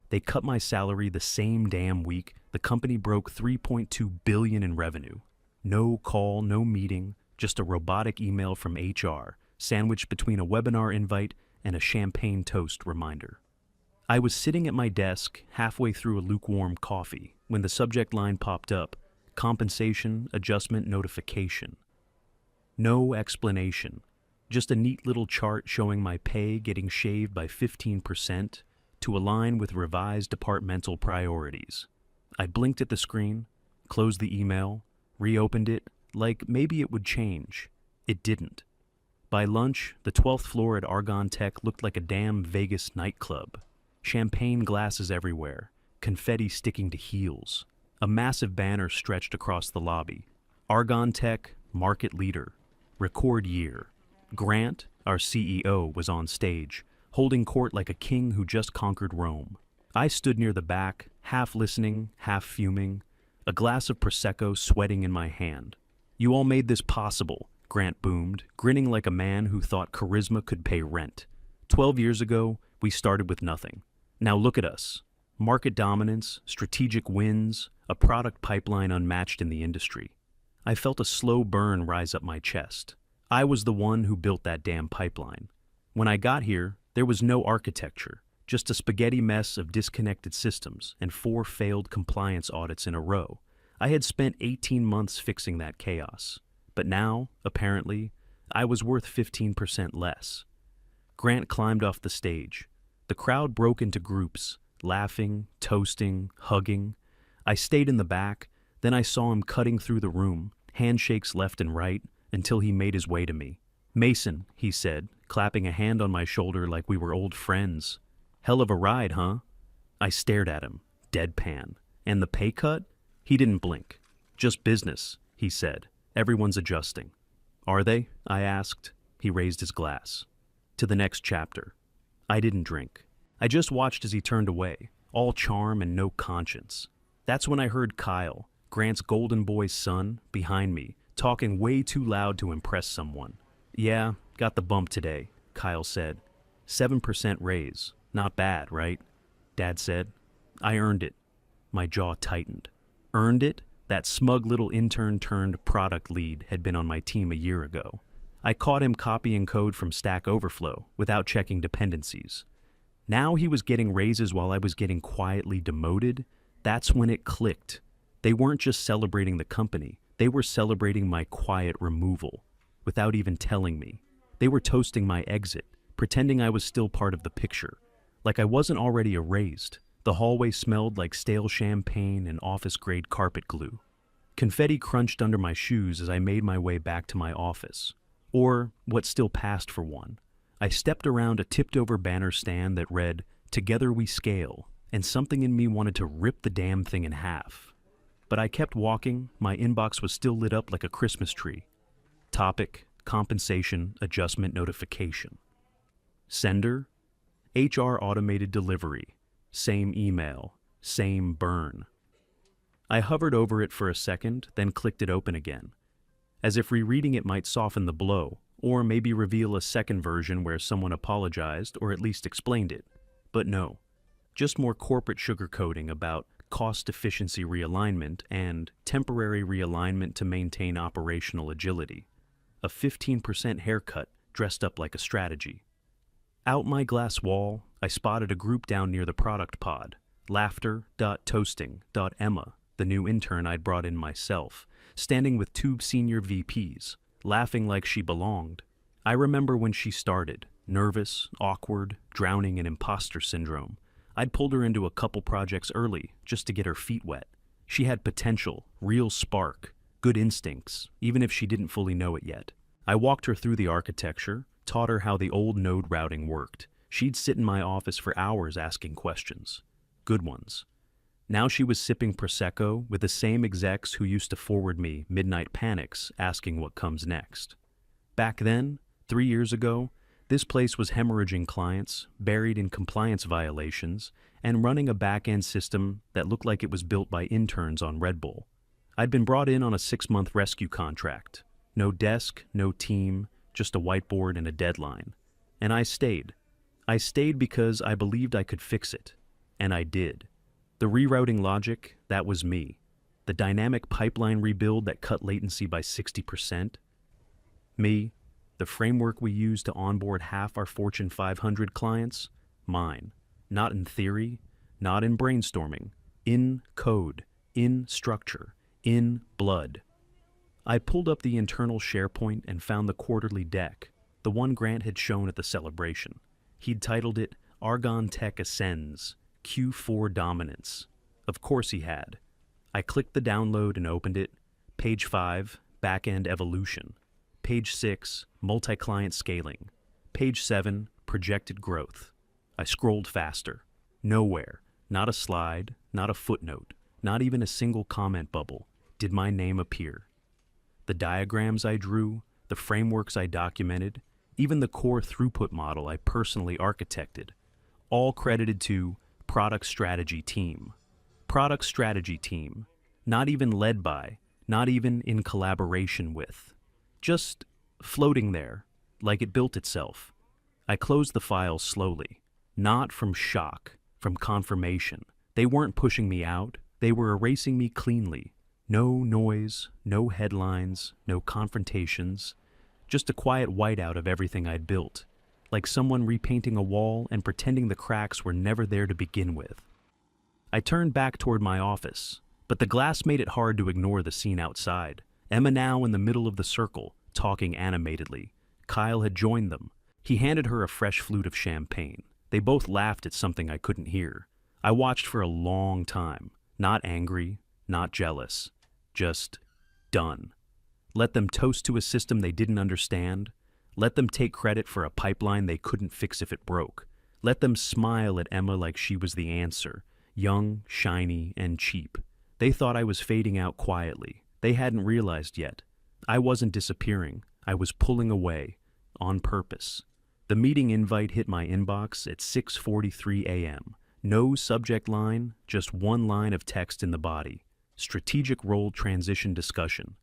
They cut my salary the same damn week. The company broke 3.2 billion in revenue. No call, no meeting, just a robotic email from HR, sandwiched between a webinar invite and a champagne toast reminder. I was sitting at my desk halfway through a lukewarm coffee when the subject line popped up, compensation adjustment notification. No explanation, just a neat little chart showing my pay getting shaved by 15% to align with revised departmental priorities. I blinked at the screen, closed the email, reopened it, like maybe it would change. It didn't. By lunch, the 12th floor at Argonne Tech looked like a damn Vegas nightclub. Champagne glasses everywhere, confetti sticking to heels. A massive banner stretched across the lobby. Argonne Tech, market leader. Record year. Grant, our CEO, was on stage, holding court like a king who just conquered Rome. I stood near the back, half listening, half fuming, a glass of Prosecco sweating in my hand. "You all made this possible," Grant boomed, grinning like a man who thought charisma could pay rent. 12 years ago, we started with nothing. Now look at us. Market dominance, strategic wins, a product pipeline unmatched in the industry. I felt a slow burn rise up my chest. I was the one who built that damn pipeline. When I got here, there was no architecture, just a spaghetti mess of disconnected systems and 4 failed compliance audits in a row. I had spent 18 months fixing that chaos. But now, apparently, I was worth 15% less. Grant climbed off the stage. The crowd broke into groups, laughing, toasting, hugging. I stayed in the back, then I saw him cutting through the room, handshakes left and right, until he made his way to me. "Mason," he said, clapping a hand on my shoulder like we were old friends. "Hell of a ride, huh?" I stared at him, deadpan. "And the pay cut?" He didn't blink. "Just business," he said. "Everyone's adjusting." "Are they?" I asked. He raised his glass. "To the next chapter." I didn't drink. I just watched as he turned away, all charm and no conscience. That's when I heard Kyle, Grant's golden boy's son, behind me, talking way too loud to impress someone. "Yeah, got the bump today," Kyle said. 7% raise. Not bad, right? Dad said. "I earned it." My jaw tightened. Earned it? That smug little intern turned product lead had been on my team a year ago. I caught him copying code from Stack Overflow without checking dependencies. Now he was getting raises while I was getting quietly demoted. That's when it clicked. They weren't just celebrating the company. They were celebrating my quiet removal, without even telling me. They were toasting my exit, pretending I was still part of the picture, like I wasn't already erased. The hallway smelled like stale champagne and office-grade carpet glue. Confetti crunched under my shoes as I made my way back to my office. Or what still passed for one. I stepped around a tipped-over banner stand that read, "Together we scale," and something in me wanted to rip the damn thing in half. But I kept walking. My inbox was still lit up like a Christmas tree. Topic, compensation, adjustment notification. Sender, HR automated delivery. Same email, same burn. I hovered over it for a second, then clicked it open again, as if rereading it might soften the blow, or maybe reveal a second version where someone apologized or at least explained it. But no, just more corporate sugarcoating about cost efficiency realignment and temporary realignment to maintain operational agility. A 15% haircut dressed up like a strategy. Out my glass wall, I spotted a group down near the product pod, Laughter.Toasting.Emma, the new intern I'd brought in myself, standing with 2 senior VPs, laughing like she belonged. I remember when she started, nervous, awkward, drowning in imposter syndrome. I'd pulled her into a couple projects early just to get her feet wet. She had potential, real spark, good instincts, even if she didn't fully know it yet. I walked her through the architecture, taught her how the old node routing worked. She'd sit in my office for hours asking questions. Good ones. Now she was sipping Prosecco with the same execs who used to forward me midnight panics asking what comes next. Back then, 3 years ago, this place was hemorrhaging clients, buried in compliance violations, and running a back-end system that looked like it was built by interns on Red Bull. I'd been brought in on a 6-month rescue contract. No desk, no team, just a whiteboard and a deadline. And I stayed. I stayed because I believed I could fix it. And I did. The rerouting logic, that was me. The dynamic pipeline rebuild that cut latency by 60%, me. The framework we use to onboard half our Fortune 500 clients, mine. Not in theory, not in brainstorming, in code, in structure, in blood. I pulled up the internal SharePoint and found the quarterly deck, the one Grant had shown at the celebration. He'd titled it Argon Tech Ascends, Q4 Dominance. Of course he had. I clicked the download and opened it. Page 5, Backend Evolution. Page 6, Multi-Client Scaling. Page 7, Projected Growth. I scrolled faster. Nowhere, not a slide, not a footnote, not even a single comment bubble, did my name appear. The diagrams I drew, the frameworks I documented, even the core throughput model I personally architected, all credited to Product Strategy Team. Product Strategy Team, not even led by, not even in collaboration with. Just floating there, like it built itself. I closed the file slowly, not from shock, from confirmation. They weren't pushing me out, they were erasing me cleanly. No noise, no headlines, no confrontations, just a quiet whiteout of everything I'd built, like someone repainting a wall and pretending the cracks were never there to begin with. I turned back toward my office, but the glass made it hard to ignore the scene outside. Emma now in the middle of the circle, talking animatedly. Kyle had joined them. He handed her a fresh flute of champagne. They both laughed at something I couldn't hear. I watched for a long time, not angry, not jealous, just done. Let them toast to a system they didn't understand. Let them take credit for a pipeline they couldn't fix if it broke. Let them smile at Emma like she was the answer, young, shiny, and cheap. They thought I was fading out quietly. They hadn't realized yet. I wasn't disappearing. I was pulling away, on purpose. The meeting invite hit my inbox at 6:43 a.m. No subject line, just one line of text in the body. Strategic role transition discussion.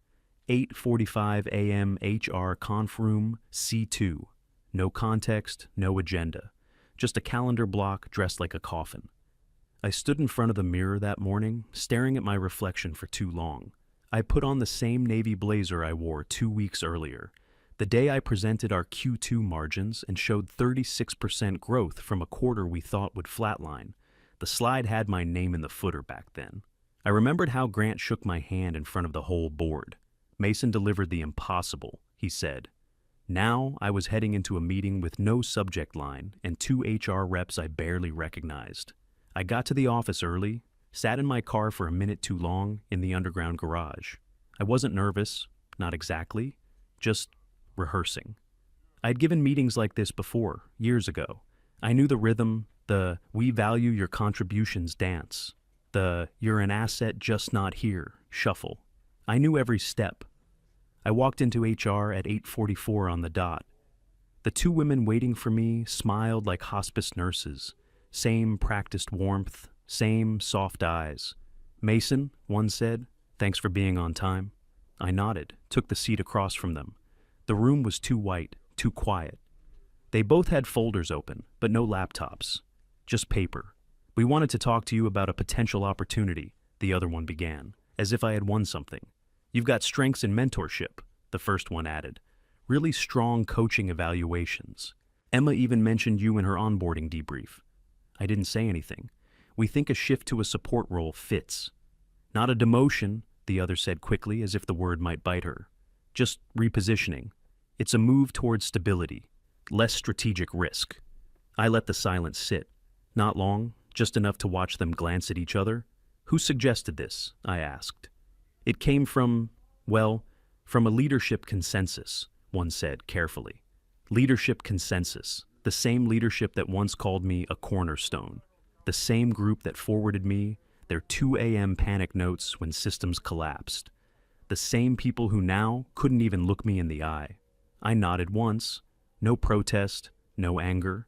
8:45 a.m. HR conf room C2. No context, no agenda. Just a calendar block dressed like a coffin. I stood in front of the mirror that morning, staring at my reflection for too long. I put on the same navy blazer I wore 2 weeks earlier, the day I presented our Q2 margins and showed 36% growth from a quarter we thought would flatline. The slide had my name in the footer back then. I remembered how Grant shook my hand in front of the whole board. Mason delivered the impossible, he said. Now I was heading into a meeting with no subject line and 2 HR reps I barely recognized. I got to the office early, sat in my car for a minute too long in the underground garage. I wasn't nervous, not exactly, just rehearsing. I'd given meetings like this before, years ago. I knew the rhythm, the "we value your contributions" dance, the "you're an asset just not here" shuffle. I knew every step. I walked into HR at 8:44 on the dot. The 2 women waiting for me smiled like hospice nurses. Same practiced warmth, same soft eyes. "Mason," one said, "thanks for being on time." I nodded, took the seat across from them. The room was too white, too quiet. They both had folders open, but no laptops. Just paper. "We wanted to talk to you about a potential opportunity," the other one began, as if I had won something. "You've got strengths in mentorship," the first one added. "Really strong coaching evaluations. Emma even mentioned you in her onboarding debrief." I didn't say anything. "We think a shift to a support role fits." "Not a demotion," the other said quickly, as if the word might bite her. "Just repositioning. It's a move towards stability, less strategic risk." I let the silence sit. Not long, just enough to watch them glance at each other. "Who suggested this?" I asked. "It came from a leadership consensus," one said carefully. Leadership consensus, the same leadership that once called me a cornerstone, the same group that forwarded me their 2 a.m. panic notes when systems collapsed, the same people who now couldn't even look me in the eye. I nodded once, no protest, no anger.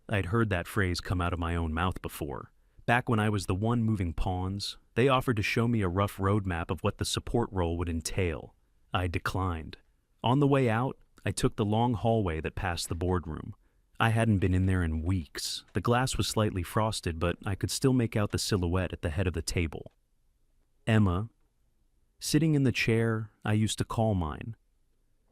I'd heard that phrase come out of my own mouth before. Back when I was the one moving pawns, they offered to show me a rough roadmap of what the support role would entail. I declined. On the way out, I took the long hallway that passed the boardroom. I hadn't been in there in weeks. The glass was slightly frosted, but I could still make out the silhouette at the head of the table. Emma, sitting in the chair I used to call mine.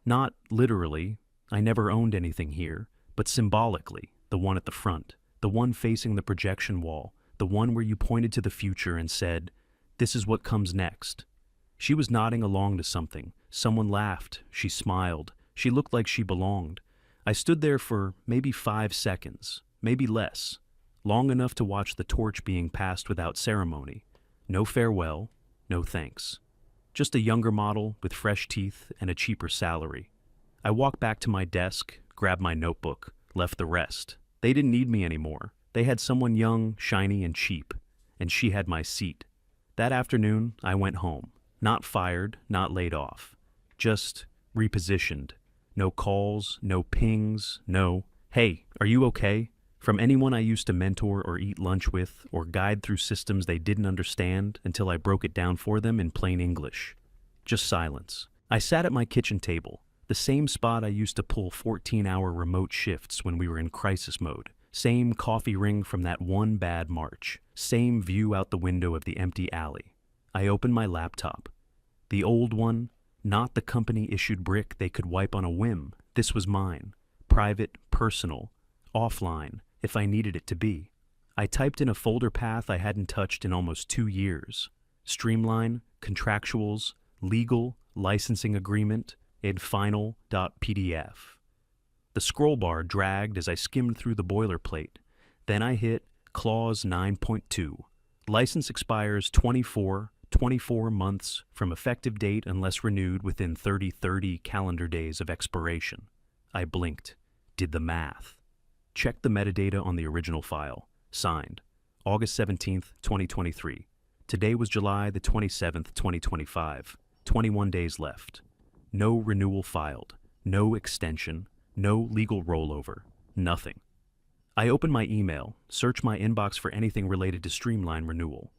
Not literally, I never owned anything here, but symbolically, the one at the front, the one facing the projection wall, the one where you pointed to the future and said, "This is what comes next." She was nodding along to something. Someone laughed. She smiled. She looked like she belonged. I stood there for maybe 5 seconds, maybe less, long enough to watch the torch being passed without ceremony. No farewell, no thanks. Just a younger model with fresh teeth and a cheaper salary. I walked back to my desk, grabbed my notebook, left the rest. They didn't need me anymore. They had someone young, shiny, and cheap, and she had my seat. That afternoon, I went home. Not fired, not laid off. Just repositioned. No calls, no pings, no, "Hey, are you okay?" from anyone I used to mentor or eat lunch with or guide through systems they didn't understand until I broke it down for them in plain English. Just silence. I sat at my kitchen table, the same spot I used to pull 14-hour remote shifts when we were in crisis mode. Same coffee ring from that one bad March. Same view out the window of the empty alley. I opened my laptop. The old one, not the company-issued brick they could wipe on a whim. This was mine. Private, personal, offline, if I needed it to be. I typed in a folder path I hadn't touched in almost 2 years. Streamline, contractuals, legal, licensing agreement, and final.pdf. The scroll bar dragged as I skimmed through the boilerplate. Then I hit Clause 9.2. License expires 24 months from effective date unless renewed within 30 calendar days of expiration. I blinked, did the math. Checked the metadata on the original file. Signed, August 17th, 2023. Today was July the 27th, 2025. 21 days left. No renewal filed. No extension. No legal rollover. Nothing. I opened my email, searched my inbox for anything related to Streamline renewal.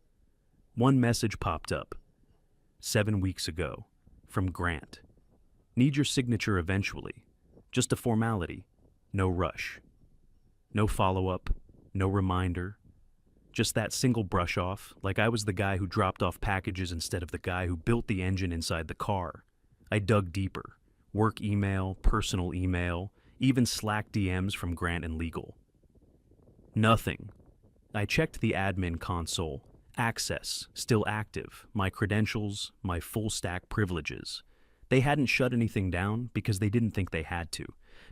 One message popped up. 7 weeks ago. From Grant. Need your signature eventually. Just a formality. No rush. No follow-up. No reminder. Just that single brush-off, like I was the guy who dropped off packages instead of the guy who built the engine inside the car. I dug deeper. Work email, personal email, even Slack DMs from Grant and Legal. Nothing. I checked the admin console. Access, still active, my credentials, my full stack privileges. They hadn't shut anything down because they didn't think they had to.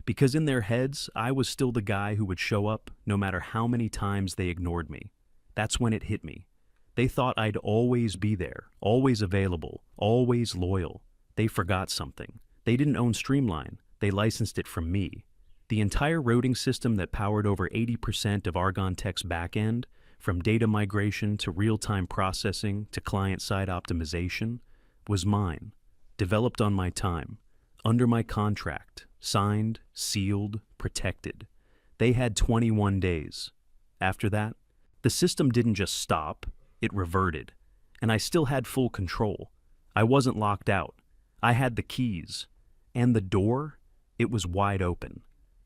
Because in their heads, I was still the guy who would show up no matter how many times they ignored me. That's when it hit me. They thought I'd always be there, always available, always loyal. They forgot something. They didn't own Streamline. They licensed it from me. The entire routing system that powered over 80% of Argon Tech's backend, from data migration to real-time processing to client-side optimization, was mine, developed on my time, under my contract, signed, sealed, protected. They had 21 days. After that, the system didn't just stop, it reverted, and I still had full control. I wasn't locked out. I had the keys, and the door, it was wide open.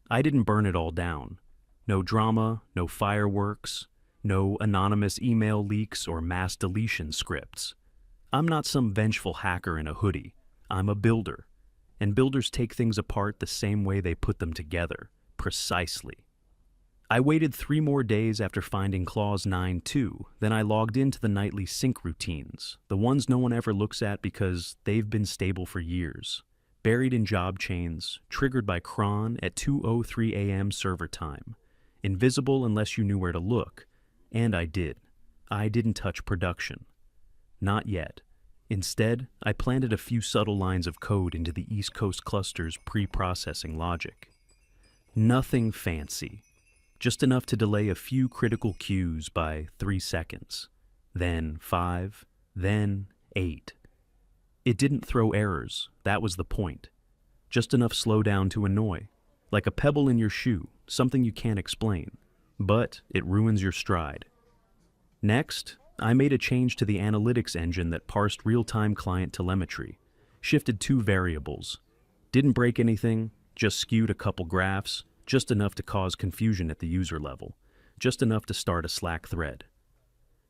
I didn't burn it all down. No drama, no fireworks, no anonymous email leaks or mass deletion scripts. I'm not some vengeful hacker in a hoodie. I'm a builder. And builders take things apart the same way they put them together, precisely. I waited 3 more days after finding Clause 9.2, then I logged into the nightly sync routines, the ones no one ever looks at because they've been stable for years, buried in job chains, triggered by cron at 2:03 a.m. server time, invisible unless you knew where to look. And I did. I didn't touch production. Not yet. Instead, I planted a few subtle lines of code into the East Coast cluster's pre-processing logic. Nothing fancy. Just enough to delay a few critical queues by 3 seconds. Then 5, then 8. It didn't throw errors. That was the point. Just enough slowdown to annoy. Like a pebble in your shoe, something you can't explain. But it ruins your stride. Next, I made a change to the analytics engine that parsed real-time client telemetry, shifted 2 variables. Didn't break anything, just skewed a couple graphs, just enough to cause confusion at the user level, just enough to start a Slack thread.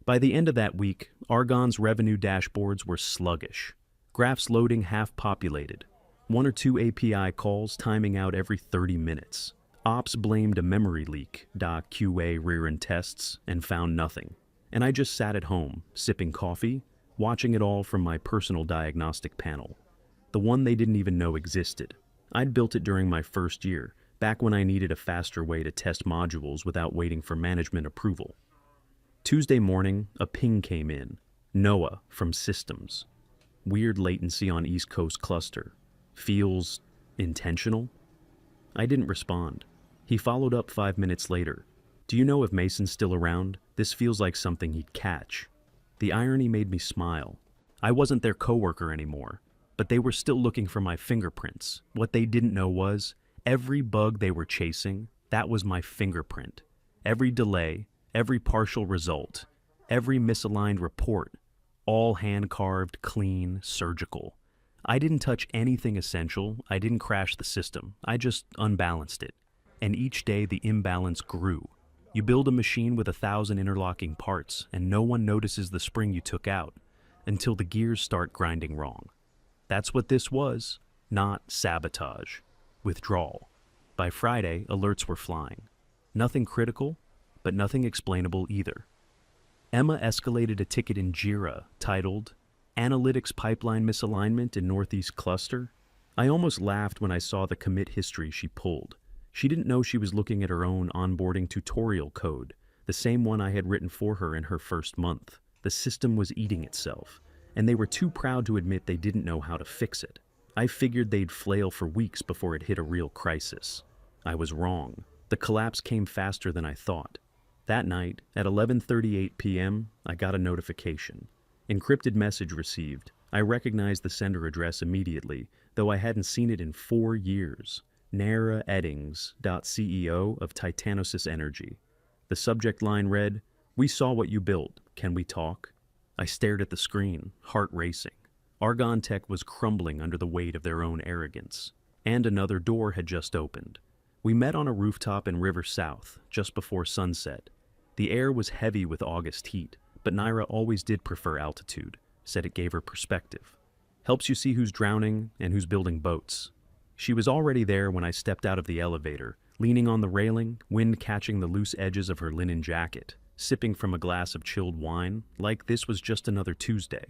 By the end of that week, Argon's revenue dashboards were sluggish, graphs loading half-populated, one or two API calls timing out every 30 minutes. Ops blamed a memory leak, QA rear-end tests, and found nothing. And I just sat at home, sipping coffee, watching it all from my personal diagnostic panel. The one they didn't even know existed. I'd built it during my first year, back when I needed a faster way to test modules without waiting for management approval. Tuesday morning, a ping came in. Noah from Systems. Weird latency on East Coast cluster. Feels intentional? I didn't respond. He followed up 5 minutes later. Do you know if Mason's still around? This feels like something he'd catch. The irony made me smile. I wasn't their coworker anymore, but they were still looking for my fingerprints. What they didn't know was, every bug they were chasing, that was my fingerprint. Every delay, every partial result, every misaligned report, all hand-carved, clean, surgical. I didn't touch anything essential. I didn't crash the system. I just unbalanced it. And each day the imbalance grew. You build a machine with 1,000 interlocking parts, and no one notices the spring you took out until the gears start grinding wrong. That's what this was, not sabotage. Withdrawal. By Friday, alerts were flying. Nothing critical, but nothing explainable either. Emma escalated a ticket in Jira titled, Analytics Pipeline Misalignment in Northeast Cluster. I almost laughed when I saw the commit history she pulled. She didn't know she was looking at her own onboarding tutorial code, the same one I had written for her in her first month. The system was eating itself, and they were too proud to admit they didn't know how to fix it. I figured they'd flail for weeks before it hit a real crisis. I was wrong. The collapse came faster than I thought. That night, at 11:38 p.m., I got a notification. Encrypted message received. I recognized the sender address immediately, though I hadn't seen it in 4 years. Nara Eddings, CEO of Titanosis Energy. The subject line read, "We saw what you built. Can we talk?" I stared at the screen, heart racing. Argon Tech was crumbling under the weight of their own arrogance. And another door had just opened. We met on a rooftop in River South, just before sunset. The air was heavy with August heat, but Naira always did prefer altitude, said it gave her perspective. Helps you see who's drowning and who's building boats. She was already there when I stepped out of the elevator, leaning on the railing, wind catching the loose edges of her linen jacket, sipping from a glass of chilled wine, like this was just another Tuesday.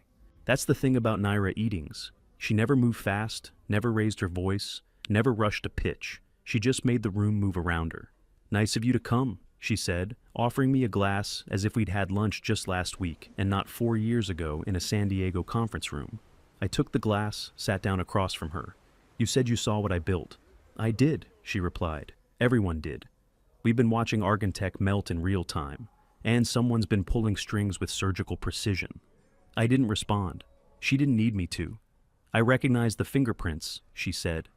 That's the thing about Naira Eatings. She never moved fast, never raised her voice, never rushed a pitch. She just made the room move around her. "Nice of you to come," she said, offering me a glass as if we'd had lunch just last week and not 4 years ago in a San Diego conference room. I took the glass, sat down across from her. "You said you saw what I built." "I did," she replied. "Everyone did. We've been watching Argontech melt in real time, and someone's been pulling strings with surgical precision." I didn't respond. She didn't need me to. "I recognized the fingerprints," she said.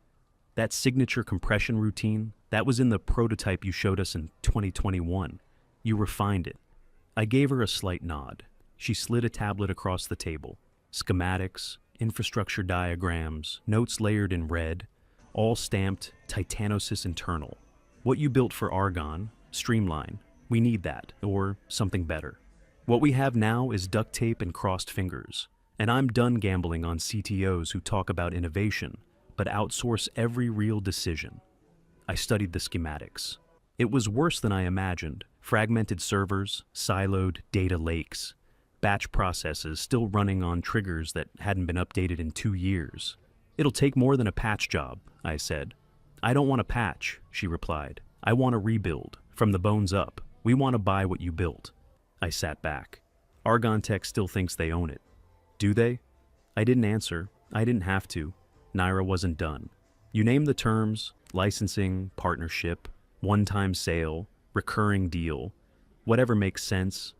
"That signature compression routine, that was in the prototype you showed us in 2021. You refined it." I gave her a slight nod. She slid a tablet across the table. Schematics, infrastructure diagrams, notes layered in red, all stamped Titanosis internal. "What you built for Argon, streamline. We need that, or something better. What we have now is duct tape and crossed fingers, and I'm done gambling on CTOs who talk about innovation, but outsource every real decision." I studied the schematics. It was worse than I imagined. Fragmented servers, siloed data lakes, batch processes still running on triggers that hadn't been updated in 2 years. "It'll take more than a patch job," I said. "I don't want a patch," she replied. "I want a rebuild, from the bones up. We want to buy what you built." I sat back. Argon Tech still thinks they own it. Do they? I didn't answer. I didn't have to. Naira wasn't done. "You name the terms, licensing, partnership, one-time sale, recurring deal, whatever makes sense."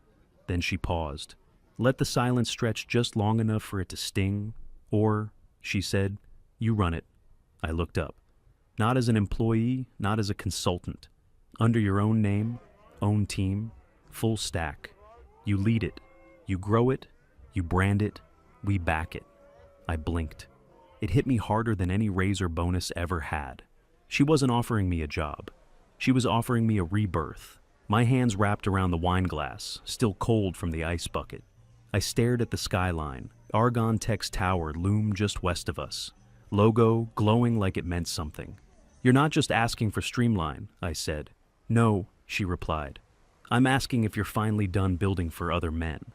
Then she paused. Let the silence stretch just long enough for it to sting, or, she said, "You run it." I looked up. "Not as an employee, not as a consultant. Under your own name, own team, full stack. You lead it, you grow it, you brand it, we back it." I blinked. It hit me harder than any raise or bonus ever had. She wasn't offering me a job. She was offering me a rebirth, my hands wrapped around the wine glass, still cold from the ice bucket. I stared at the skyline. Argon Tech's tower loomed just west of us, logo glowing like it meant something. "You're not just asking for Streamline," I said. "No," she replied. "I'm asking if you're finally done building for other men."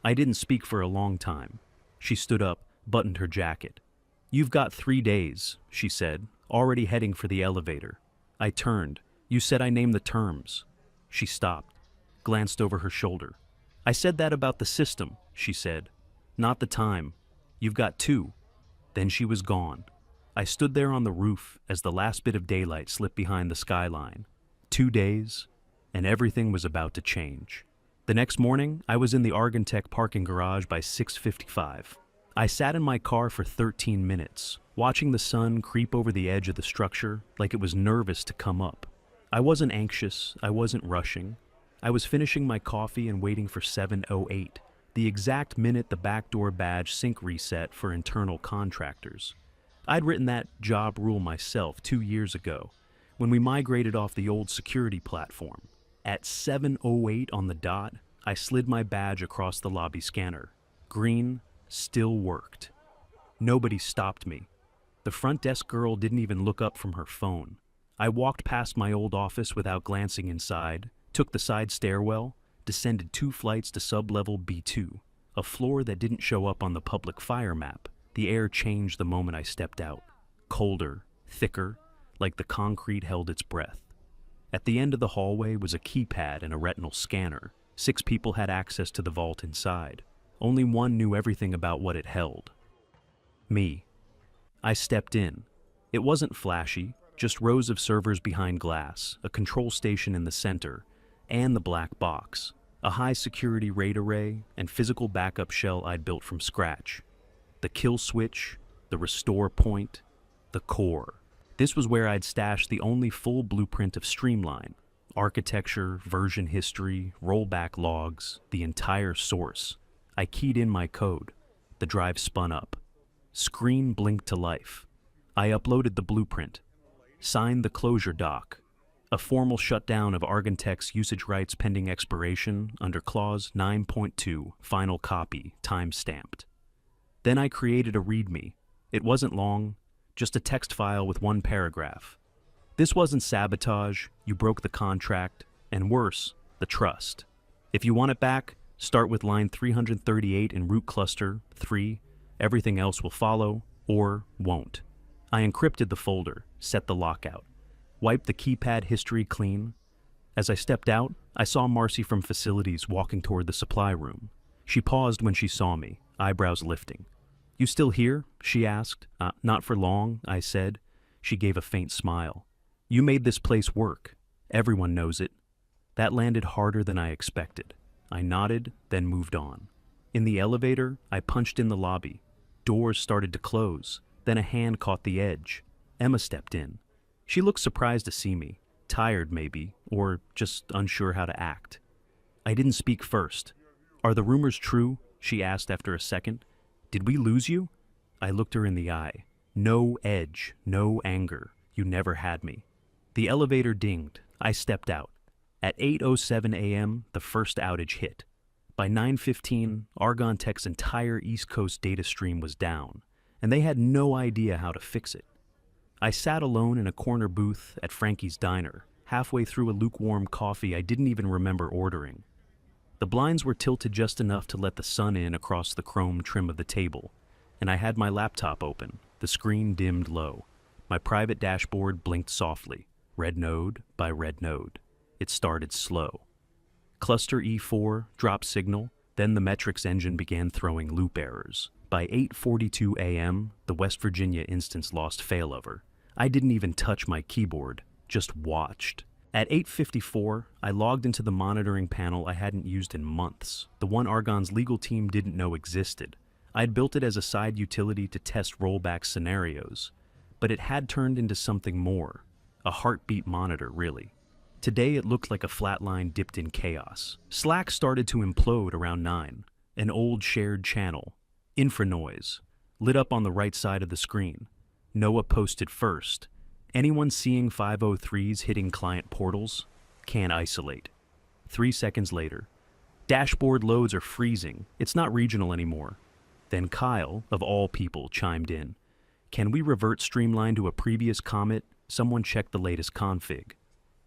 I didn't speak for a long time. She stood up, buttoned her jacket. "You've got 3 days," she said, already heading for the elevator. I turned. "You said I name the terms." She stopped, glanced over her shoulder. "I said that about the system," she said. "Not the time. You've got 2. Then she was gone. I stood there on the roof as the last bit of daylight slipped behind the skyline. 2 days, and everything was about to change. The next morning, I was in the Argon Tech parking garage by 6:55. I sat in my car for 13 minutes, watching the sun creep over the edge of the structure like it was nervous to come up. I wasn't anxious, I wasn't rushing. I was finishing my coffee and waiting for 7:08, the exact minute the backdoor badge sync reset for internal contractors. I'd written that job rule myself 2 years ago, when we migrated off the old security platform. At 7:08 on the dot, I slid my badge across the lobby scanner. Green still worked. Nobody stopped me. The front desk girl didn't even look up from her phone. I walked past my old office without glancing inside, took the side stairwell, descended 2 flights to sub-level B2, a floor that didn't show up on the public fire map. The air changed the moment I stepped out. Colder, thicker, like the concrete held its breath. At the end of the hallway was a keypad and a retinal scanner. 6 people had access to the vault inside. Only one knew everything about what it held. Me. I stepped in. It wasn't flashy, just rows of servers behind glass, a control station in the center, and the black box, a high-security RAID array, and physical backup shell I'd built from scratch. The kill switch, the restore point, the core. This was where I'd stashed the only full blueprint of Streamline. Architecture, version history, rollback logs, the entire source. I keyed in my code. The drive spun up. Screen blinked to life. I uploaded the blueprint. Signed the closure doc. A formal shutdown of Argon Tech's usage rights pending expiration under Clause 9.2, final copy, time-stamped. Then I created a README. It wasn't long, just a text file with 1 paragraph. This wasn't sabotage, you broke the contract, and worse, the trust. If you want it back, start with line 338 in root cluster 3, everything else will follow, or won't. I encrypted the folder, set the lockout, wiped the keypad history clean. As I stepped out, I saw Marcy from facilities walking toward the supply room. She paused when she saw me, eyebrows lifting. "You still here?" she asked. Not for long," I said. She gave a faint smile. "You made this place work. Everyone knows it." That landed harder than I expected. I nodded, then moved on. In the elevator, I punched in the lobby. Doors started to close, then a hand caught the edge. Emma stepped in. She looked surprised to see me, tired maybe, or just unsure how to act. I didn't speak first. "Are the rumors true?" she asked after a second. "Did we lose you?" I looked her in the eye. No edge, no anger. You never had me. The elevator dinged. I stepped out. At 8:07 a.m., the first outage hit. By 9:15, Argon Tech's entire East Coast data stream was down, and they had no idea how to fix it. I sat alone in a corner booth at Frankie's Diner, halfway through a lukewarm coffee I didn't even remember ordering. The blinds were tilted just enough to let the sun in across the chrome trim of the table, and I had my laptop open, the screen dimmed low. My private dashboard blinked softly, red node by red node. It started slow. Cluster E4 dropped signal, then the metrics engine began throwing loop errors. By 8:42 a.m., the West Virginia instance lost failover. I didn't even touch my keyboard, just watched. At 8:54, I logged into the monitoring panel I hadn't used in months, the one Argon's legal team didn't know existed. I'd built it as a side utility to test rollback scenarios, but it had turned into something more, a heartbeat monitor, really. Today it looked like a flat line dipped in chaos. Slack started to implode around 9, an old shared channel. Infranoise, lit up on the right side of the screen. Noah posted first. Anyone seeing 503s hitting client portals can isolate. 3 seconds later, dashboard loads are freezing. It's not regional anymore. Then Kyle, of all people, chimed in. Can we revert Streamline to a previous commit? Someone checked the latest config.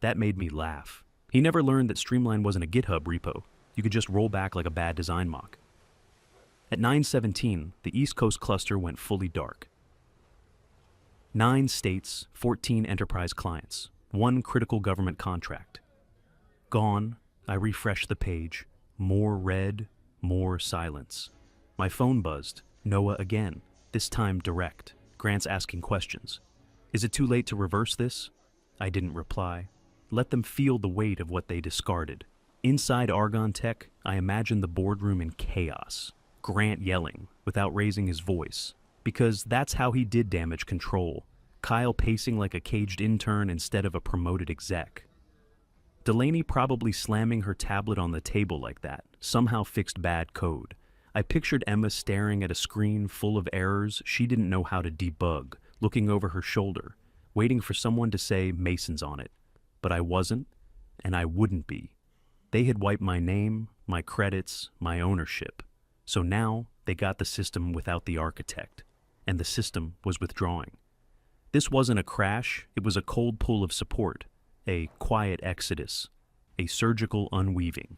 That made me laugh. He never learned that Streamline wasn't a GitHub repo. You could just roll back like a bad design mock. At 9:17, the East Coast cluster went fully dark. 9 states, 14 enterprise clients, 1 critical government contract. Gone. I refreshed the page. More red, more silence. My phone buzzed. Noah again, this time direct. Grant's asking questions. Is it too late to reverse this? I didn't reply. Let them feel the weight of what they discarded. Inside Argon Tech, I imagined the boardroom in chaos. Grant yelling, without raising his voice. Because that's how he did damage control. Kyle pacing like a caged intern instead of a promoted exec. Delaney probably slamming her tablet on the table like that, somehow fixed bad code. I pictured Emma staring at a screen full of errors she didn't know how to debug, looking over her shoulder, waiting for someone to say Mason's on it. But I wasn't, and I wouldn't be. They had wiped my name, my credits, my ownership. So now they got the system without the architect, and the system was withdrawing. This wasn't a crash, it was a cold pull of support, a quiet exodus, a surgical unweaving.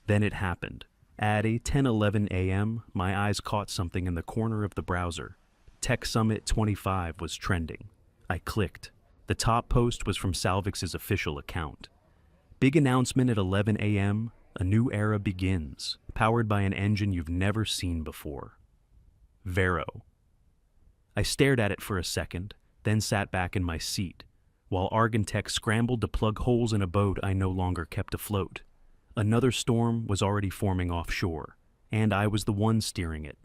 Then it happened. At 10:11 a.m., my eyes caught something in the corner of the browser. Tech Summit 25 was trending. I clicked. The top post was from Salvix's official account. Big announcement at 11 a.m., a new era begins, powered by an engine you've never seen before. Vero. I stared at it for a second, then sat back in my seat, while Argon Tech scrambled to plug holes in a boat I no longer kept afloat. Another storm was already forming offshore, and I was the one steering it.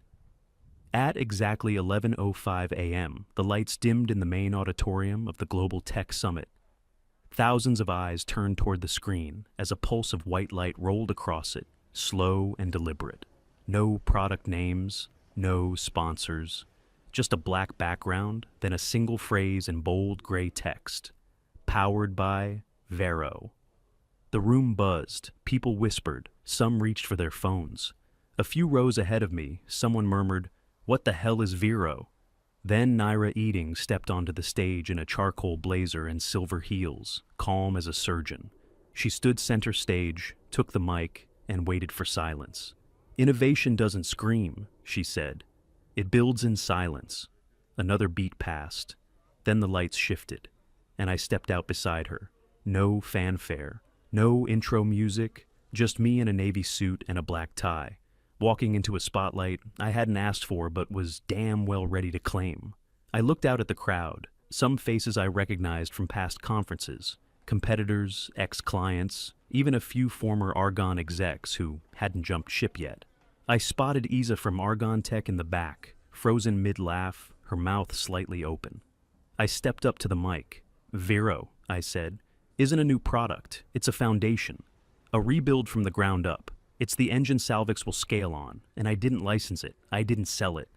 At exactly 11:05 a.m., the lights dimmed in the main auditorium of the Global Tech Summit. Thousands of eyes turned toward the screen as a pulse of white light rolled across it, slow and deliberate. No product names, no sponsors, just a black background, then a single phrase in bold gray text. Powered by Vero. The room buzzed, people whispered, some reached for their phones. A few rows ahead of me, someone murmured, "What the hell is Vero?" Then Naira Eating stepped onto the stage in a charcoal blazer and silver heels, calm as a surgeon. She stood center stage, took the mic, and waited for silence. "Innovation doesn't scream," she said. "It builds in silence." Another beat passed. Then the lights shifted, and I stepped out beside her. No fanfare, no intro music, just me in a navy suit and a black tie, walking into a spotlight I hadn't asked for but was damn well ready to claim. I looked out at the crowd, some faces I recognized from past conferences, competitors, ex-clients, even a few former Argon execs who hadn't jumped ship yet. I spotted Isa from Argon Tech in the back, frozen mid-laugh, her mouth slightly open. I stepped up to the mic. "Vero," I said, "isn't a new product, it's a foundation. A rebuild from the ground up. It's the engine Salvix will scale on, and I didn't license it, I didn't sell it."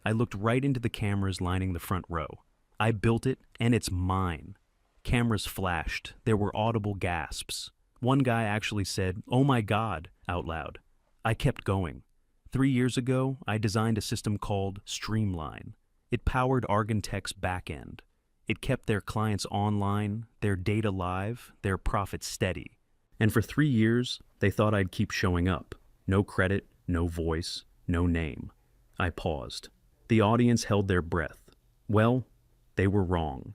I looked right into the cameras lining the front row. I built it, and it's mine. Cameras flashed, there were audible gasps. One guy actually said, "Oh my God," out loud. I kept going. 3 years ago, I designed a system called Streamline. It powered Argon Tech's backend. It kept their clients online, their data live, their profits steady. And for 3 years, they thought I'd keep showing up. No credit, no voice, no name. I paused. The audience held their breath. Well, they were wrong.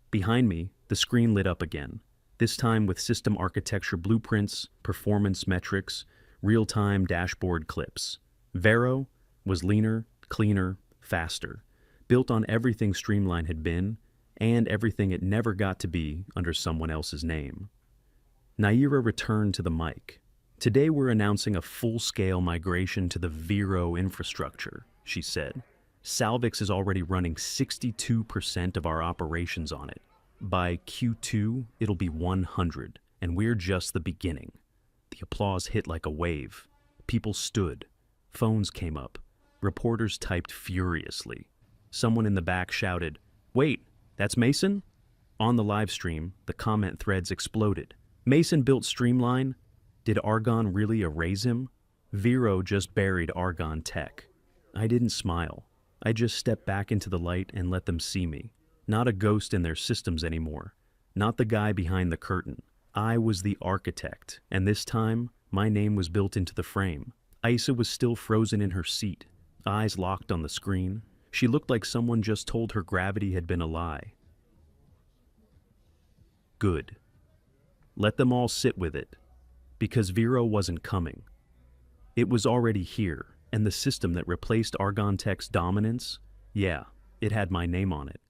Behind me, the screen lit up again, this time with system architecture blueprints, performance metrics, real-time dashboard clips. Vero was leaner, cleaner, faster, built on everything Streamline had been, and everything it never got to be under someone else's name. Naira returned to the mic. "Today we're announcing a full-scale migration to the Vero infrastructure," she said. "Salvix is already running 62% of our operations on it. By Q2, it'll be 100, and we're just the beginning." The applause hit like a wave. People stood. Phones came up. Reporters typed furiously. Someone in the back shouted, "Wait, that's Mason?" On the live stream, the comment threads exploded. Mason built Streamline? Did Argon really erase him? Vero just buried Argon Tech. I didn't smile. I just stepped back into the light and let them see me. Not a ghost in their systems anymore. Not the guy behind the curtain. I was the architect, and this time, my name was built into the frame. Isa was still frozen in her seat, eyes locked on the screen. She looked like someone just told her gravity had been a lie. Good. Let them all sit with it. Because Vero wasn't coming. It was already here, and the system that replaced Argon Tech's dominance, yeah, it had my name on it.